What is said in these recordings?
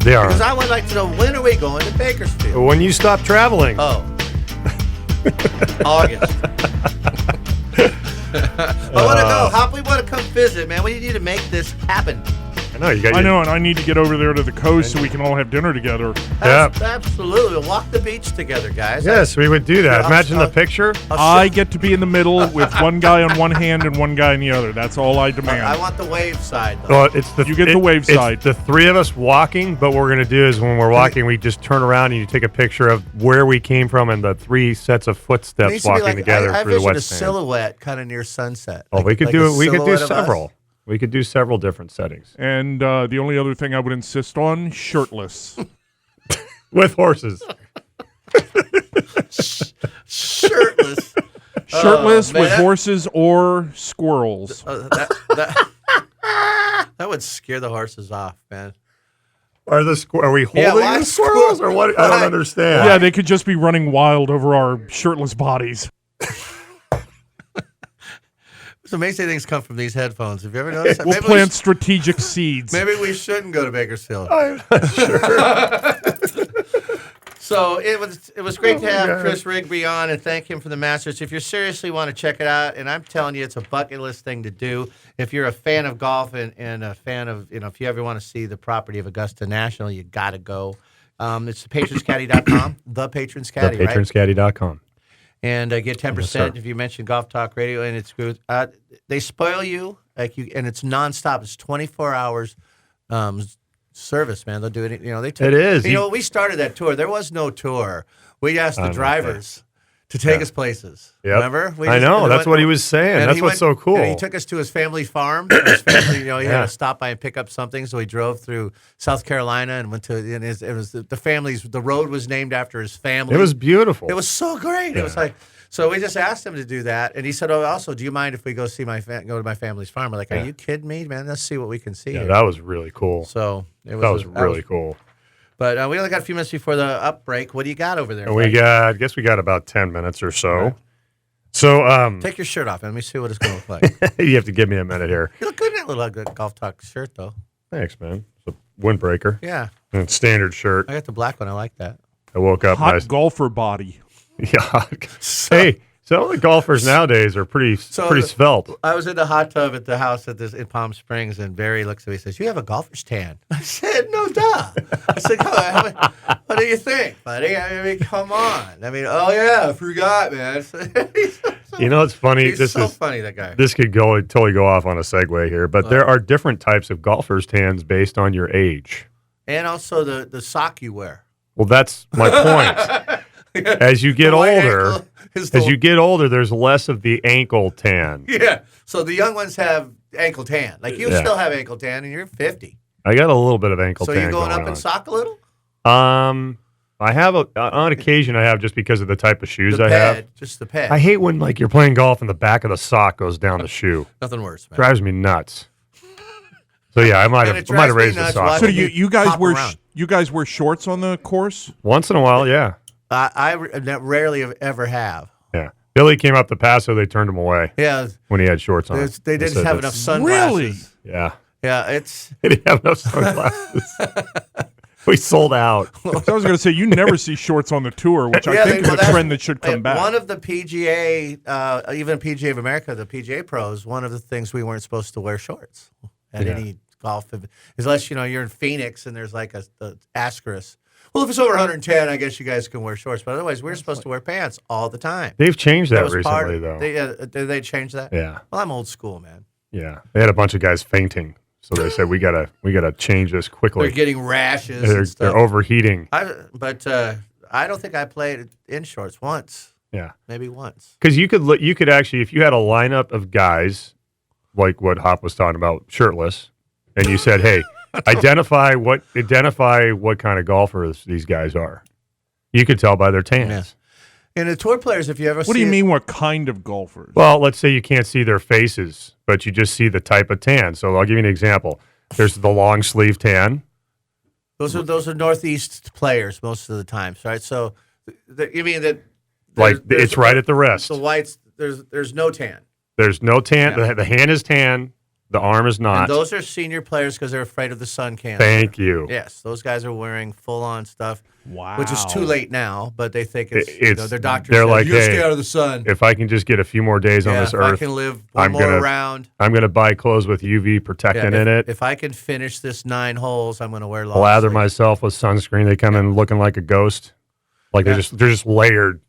They are. Because I would like to know, when are we going to Bakersfield? When you stop traveling. Oh. August. I want to go. Hop, we want to come visit, man. We need to make this happen. I know you got. I know, and I need to get over there to the coast so we can all have dinner together. Yeah. Absolutely. We'll walk the beach together, guys. Yes, we would do that. Yeah, Imagine the picture. I get to be in the middle with one guy on one hand and one guy on the other. That's all I demand. I want the wave side, though. Well, it's the You get the wave side. It's the three of us walking, but what we're going to do is when we're walking, we just turn around and you take a picture of where we came from and the three sets of It footsteps needs to be walking like, together I through the vision wet a sand. silhouette kind of near sunset. Oh, we could like do a we could do silhouette of us. several. We could do several different settings And the only other thing I would insist on, shirtless. with horses. Shirtless. Shirtless man, with that- horses or squirrels. That would scare the horses off, man. Are we holding why the squirrels or what? I don't why- understand. Yeah, they could just be running wild over our shirtless bodies. Some amazing things come from these headphones. Have you ever noticed that? We'll plant strategic seeds. Maybe we shouldn't go to Bakersfield. I'm not sure. So it was great to have God. Chris Rigby on and thank him for the Masters. If you seriously want to check it out, and I'm telling you, it's a bucket list thing to do. If you're a fan of golf and a fan of, if you ever want to see the property of Augusta National, you got to go. It's thepatronscaddy.com, thepatronscaddy, right? Thepatronscaddy.com. And get 10% Yes, sir. if you mention Golf Talk Radio, and it's good. They spoil you, and it's nonstop. It's 24 hours service, man. They'll do it. They take, It is. we started that tour. There was no tour. We asked the drivers to take us places. Yep. Remember? I know. That's what he was saying. and That's he what's so cool. And he took us to his family farm. His family, he had Yeah. to stop by and pick up something, so he drove through South Carolina and went to. And it was the family's. The road was named after his family. It was beautiful. It was so great. It was like, so we just asked him to do that, and he said, "Oh, also, do you mind if we go see go to my family's farm?" We're like, "Are you kidding me, man? Let's see what we can see." Yeah, here." that was really cool. So it was. That was really cool. But we only got a few minutes before the up break. What do you got over there? And I guess we got about 10 minutes or so. So, Take your shirt off and let me see what it's going to look like. you have to give me a minute here. You look good in that little good Golf Talk shirt, though. Thanks, man. It's a windbreaker. Yeah, And standard shirt. I got the black one. I like that. I woke up Hot nice. golfer body. Yeah. Hey, some of the golfers nowadays are pretty svelte. I was in the hot tub at the house in Palm Springs, and Barry looks at me and says, "You have a golfer's tan." I said, "No, duh." I said, "Come on, what do you think, buddy? I mean, come on. I mean, oh yeah, I forgot, man." You know, it's funny. He's so funny, that guy. This could totally go off on a segue here, but there are different types of golfers' tans based on your age. And also the sock you wear. Well, that's my point. As you get The white older, ankle is the- as you get older, there's less of the ankle tan. Yeah. So the young ones have ankle tan. Like you Yeah. still have ankle tan, and you're 50. I got a little bit of ankle So tan you going up on. in sock a little? I have on occasion I have just because of the type of shoes The I pad, have. just the pad. I hate when like you're playing golf and the back of the sock goes down the shoe. Nothing worse, man. Drives me nuts. So yeah, I might And have it I might have drives me raised the nuts sock. watching So you guys hop wear around. you guys wear shorts on the course? Once in a while, yeah. I rarely ever have. Yeah. Billy came up to Paso, they turned him away Yeah, when he had shorts on. they didn't said have enough that's- sunglasses. Really? Yeah. Yeah, it's They didn't have enough sunglasses. We sold out. So I was going to say you never see shorts on the tour, which I Yeah, think is a that's- trend that should come back. One of the PGA, even PGA of America, the PGA pros, one of the things we weren't supposed to wear shorts at any golf, unless you're in Phoenix and there's like a asterisk. Well, if it's over 110, I guess you guys can wear shorts, but otherwise we're supposed to wear pants all the time. They've changed that was part recently, of, though. Did they change that? Yeah. Well, I'm old school, man. Yeah. They had a bunch of guys fainting. So they said we gotta change this quickly. They're getting rashes They're and stuff. overheating. But I don't think I played in shorts once. Yeah. Maybe once. Because you could actually, if you had a lineup of guys, like what Hop was talking about, shirtless, and you said, "Hey, identify what kind of golfers these guys are," you could tell by their tans. Yeah. And the tour players, if you ever What do you mean? What kind of golfers? Well, let's say you can't see their faces, but you just see the type of tan. So I'll give you an example. There's the long sleeve tan. Those are Northeast players most of the time, right? So you mean that Like there's it's right at the wrist. the whites? There's no tan. There's no tan. Yeah. The hand is tan, The arm is And not. those are senior players because they're afraid of the sun cancer. Thank you. Yes, those guys are wearing full-on stuff. Wow. Which is too late now, but they think it's, It's- their doctor they're says, like, you gotta hey, stay out of the sun. If I can just get a few more days on Yeah, this if I earth, can live one I'm more gonna round. I'm gonna buy clothes with UV protectant in it. If I can finish this 9 holes, I'm going to wear long Lather sleeves. myself with sunscreen. They come in looking like a ghost. Like Yeah. they're just layered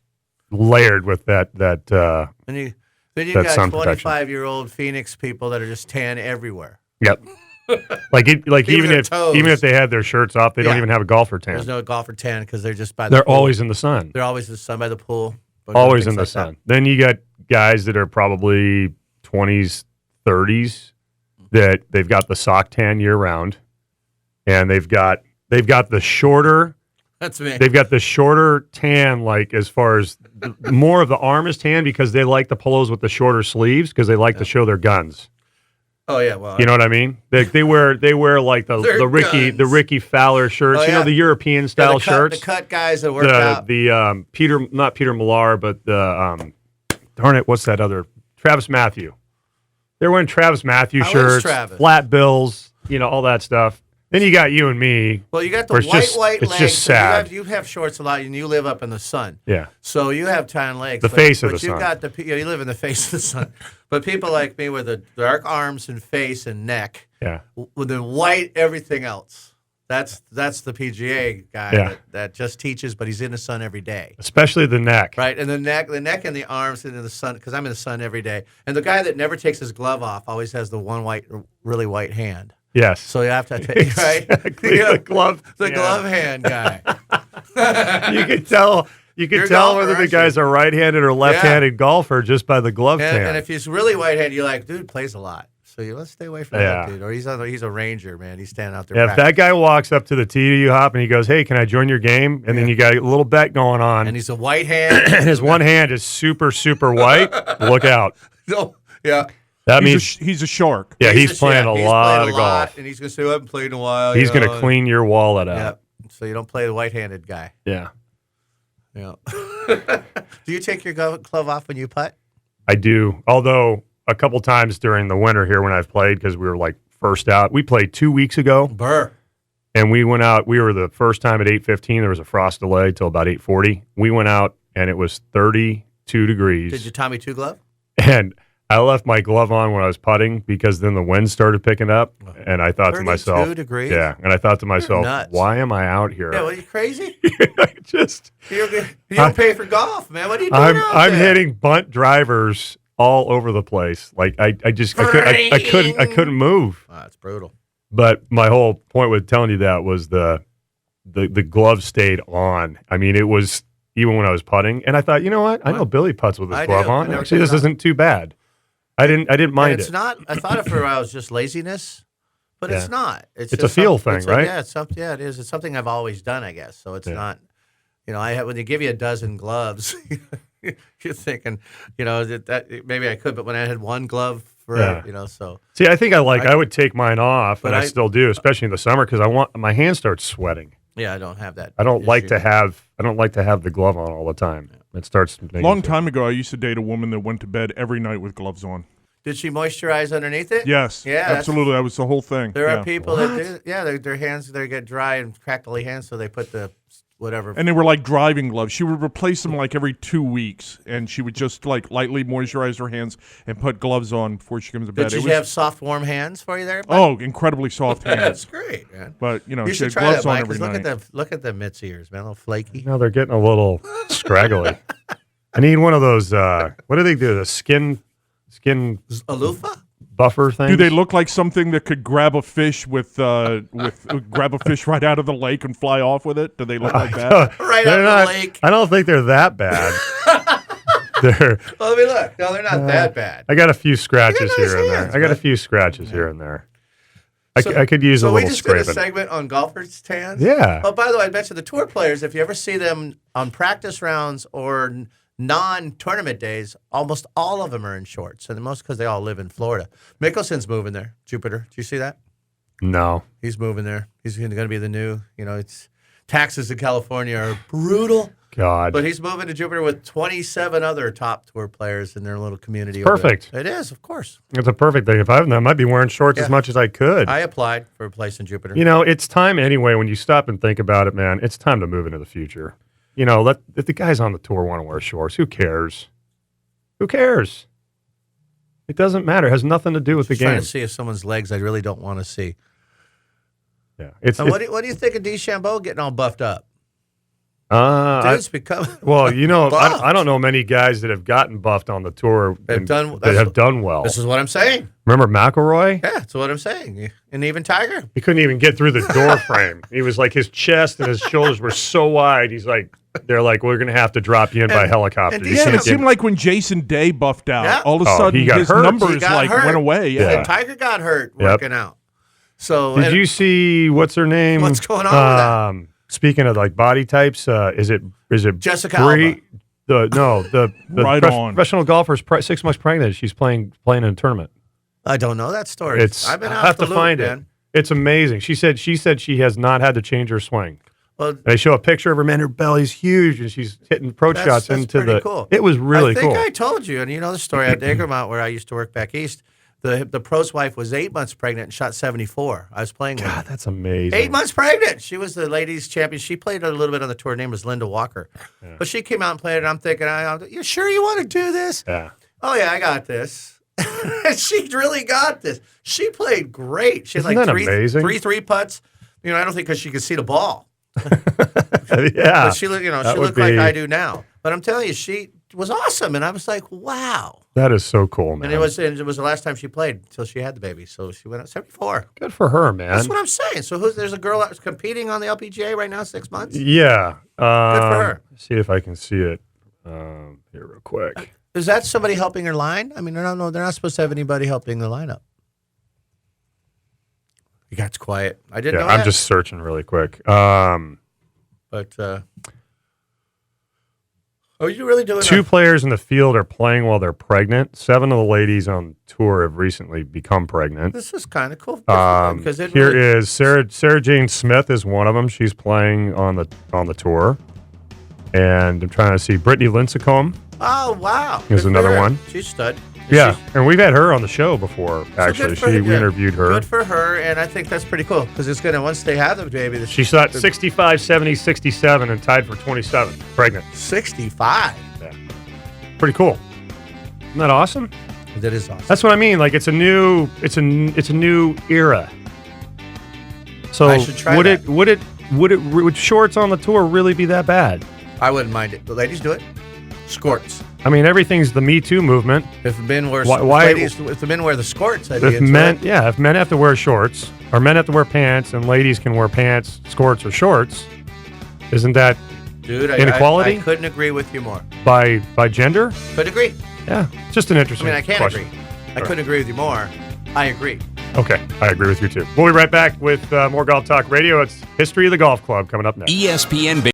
with that. And then you That got sun protection. 25-year-old Phoenix people that are just tan everywhere. Yep. Like Even their if toes. even if they had their shirts off, they don't Yeah. even have a golfer tan. There's no golfer tan because they're just by the They're pool. always in the sun. They're always in the sun by the pool. Always in Things the like that. sun. Then you got guys that are probably 20s, 30s that they've got the sock tan year round, and they've got the shorter. That's me. They've got the shorter tan, like as far as more of the arm is tan because they like the polos with the shorter sleeves because they like to show their guns. Oh yeah, well, You know what I mean? They wear like Their the guns. Ricky Fowler shirts. Oh, You know yeah. the European style shirts. The cut guys that work out. The Peter, not Peter Millar, but the darn it, what's that other Travis Matthew? They're wearing Travis Matthew How is shirts, Travis? flat bills, all that stuff. Then you got you and me. Well, you got the Where it's just- white it's legs. just so sad. You have shorts a lot, and you live up in the sun. Yeah. So you have tan legs. The face of the you sun. got you live in the face of the sun. But people like me with the dark arms and face and neck, Yeah. with the white everything else. That's the PGA guy Yeah. that just teaches, but he's in the sun every day. Especially the neck. Right, and the neck and the arms and in the sun because I'm in the sun every day. And the guy that never takes his glove off always has the one really white hand. Yes. So you have to take right Exactly. Yeah. The glove. The yeah. glove hand guy. You could tell. You could You're a tell golfer, whether the aren't guy's a right-handed or left-handed golfer just by the glove tan. And if he's really white-handed, you're like, dude plays a lot. So let's stay away from Yeah. that dude. Or he's a ranger, man. He's standing out there. Yeah, if that guy walks up to the tee to you, Hop, and he goes, "Hey, can I join your game?" And then you got a little bet going on, and he's a white hand. and his one hand is super, super white. Look out! No, yeah. That He's, means he's a shark. yeah, he's playing yeah, a he's lot played of a lot, golf. and he's gonna say, "I haven't played in a while." He's you going know, to clean your wallet out. Yep. So you don't play the white-handed guy. Yeah, Yeah. Do you take your glove off when you putt? I do. Although a couple times during the winter here when I've played, because we were like first out, we played 2 weeks ago. Burr. And we went out. We were the first time at 8:15. There was a frost delay till about 8:40. We went out and it was 32 degrees. Did you Tommy Two Glove? And I left my glove on when I was putting because then the wind started picking up. And I thought to 32 myself, degrees? yeah. And I thought to myself, nuts. why am I out here? Yeah, what, are you crazy? I just, You don't pay for golf, man. What are you doing out I'm there? hitting bunt drivers all over the place. Like I couldn't move. Wow, it's brutal. But my whole point with telling you that was the glove stayed on. I mean, it was even when I was putting, and I thought, you know what? I know Billy putts with his I glove do. I on. never Actually, took this it off. isn't too bad. I didn't mind And it's it. not. I thought it for a while was just laziness, but Yeah. it's not. It's It's just a feel something- thing, right? Yeah, it's something. Yeah, it is. It's something I've always done, I guess. So it's Yeah. not. When they give you a dozen gloves, you're thinking, that maybe I could, but when I had one glove for, Yeah. so See, I think I would take mine off, But and I I- still do, especially in the summer, because my hand starts sweating. yeah, I don't have that. I don't like issue. to have the glove on all the time. It starts making Long time ago, I used to date a woman that went to bed every night with gloves on. Did she moisturize underneath it? Yes, Yeah, that's- absolutely. That was the whole thing. There Yeah. are people that do. Yeah, their hands they get dry and crackly hands, so they put the whatever. And they were like driving gloves. She would replace them like every 2 weeks, and she would just like lightly moisturize her hands and put gloves on before she comes to bed. Did she have soft, warm hands for you there? Bud? oh, incredibly soft That's hands. great, man. But You she should had try gloves that, on Mike. every 'Cause night. look at the Mitts ears, man. A little flaky. No, they're getting a little scraggly. I need one of those. What do they do? The skin Aloofa? buffer things. Do they look like something that could grab a fish grab a fish right out of the lake and fly off with it? Do they look like that? Right They're out of not- the lake. I don't think they're that bad. they're. Well, let me look. No, they're not that bad. I got a few scratches Look at here those and there. hands, I got a man. few scratches here and there. I could use a So little we just did a scraping. segment on golfers' tans. Yeah. Oh, by the way, I bet you the tour players, if you ever see them on practice rounds or non-tournament days, almost all of them are in shorts, and most because they all live in Florida. Mickelson's moving there. Jupiter, do you see that? No. He's moving there. He's going to be the new. It's taxes in California are brutal. God. But he's moving to Jupiter with 27 other top tour players in their little community. Perfect. It is, of course. It's a perfect thing. If I might be wearing shorts as much as I could. I applied for a place in Jupiter. You know, it's time anyway. When you stop and think about it, man, it's time to move into the future. You know, if the guys on the tour want to wear shorts, who cares? Who cares? It doesn't matter. It has nothing to do with the trying game. to see if someone's legs I really don't want to see. Yeah, What do you think of DeChambeau getting all buffed up? Dude's become well, you know, buffed. I don't know many guys that have gotten buffed on the tour They've done- that have done well. This is what I'm saying. Remember McElroy? Yeah, that's what I'm saying. And even Tiger. He couldn't even get through the door frame. He was like, his chest and his shoulders were so wide. He's like, they're like, we're going to have to drop you in by helicopter. and You Yeah, and can't it get- seemed like when Jason Day buffed out, Yeah. all of a Oh, sudden he got his hurt. He numbers got hurt. went away. Yeah. And Tiger got hurt Yep. working out. So Did and you see what's her name? What's going on with that? Speaking of like body types, is it Jessica Bree? The Right on. professional golfer's 6 months pregnant. She's playing in a tournament. I don't know that story. I've been I'll out have the to loop, find man. it. It's amazing. She said she has not had to change her swing. Well, They show a picture of her, man. Her belly's huge, and she's hitting approach shots that's into pretty the. cool. It was really I think cool. I told you, and you know the story at Egremont where I used to work back east. The pro's wife was 8 months pregnant and shot 74. I was playing with her. God, that's amazing. 8 months pregnant. She was the ladies' champion. She played a little bit on the tour. Her name was Linda Walker. But she came out and played it. I'm thinking, you sure you want to do this? Yeah. Oh, yeah, I got this. She really got this. She played great. She had Isn't like that amazing? three putts. You know, I don't think because she could see the ball. Yeah. But she looked, That she would looked like be- I do now. But I'm telling you, she was awesome. And I was like, wow. That is so cool, man. And it was the last time she played until she had the baby. So she went at 74. good for her, man. That's what I'm saying. So there's a girl that's competing on the LPGA right now, 6 months. Yeah. for her. See if I can see it here real quick. Is that somebody helping her line? I mean, they're not supposed to have anybody helping the lineup. You got quiet. I didn't Yeah, know I'm that. just searching really quick. But are you really doing Two players in the field are playing while they're pregnant. 7 of the ladies on tour have recently become pregnant. This is kind of cool because it Here really, is Sarah Jane Smith is one of them. She's playing on the tour, and I'm trying to see Brittany Lincecum. Oh wow! Here's Good for another her. one. She's stud. Yeah, and we've had her on the show before. So Actually, good for her, we yeah. interviewed her. Good for her, and I think that's pretty cool because it's gonna once they have the baby. She shot 65, 70, 67, and tied for 27. Pregnant. 65. Yeah. Pretty cool. Isn't that awesome? That is awesome. That's what I mean. Like it's a new era. So I should try would that. would shorts on the tour really be that bad? I wouldn't mind it. The ladies do it. Skorts. I mean, everything's the Me Too movement. If men wear Why- ladies, if the men wear the skorts, I'd be If into men, it. if men have to wear shorts, or men have to wear pants, and ladies can wear pants, skirts, or shorts, isn't that Dude, inequality? I couldn't agree with you more. by gender? Couldn't agree. Yeah, just an I interesting. mean, I can't question. agree. I couldn't agree with you more. I agree. Okay, I agree with you too. We'll be right back with more Golf Talk Radio. It's History of the Golf Club coming up next. ESPN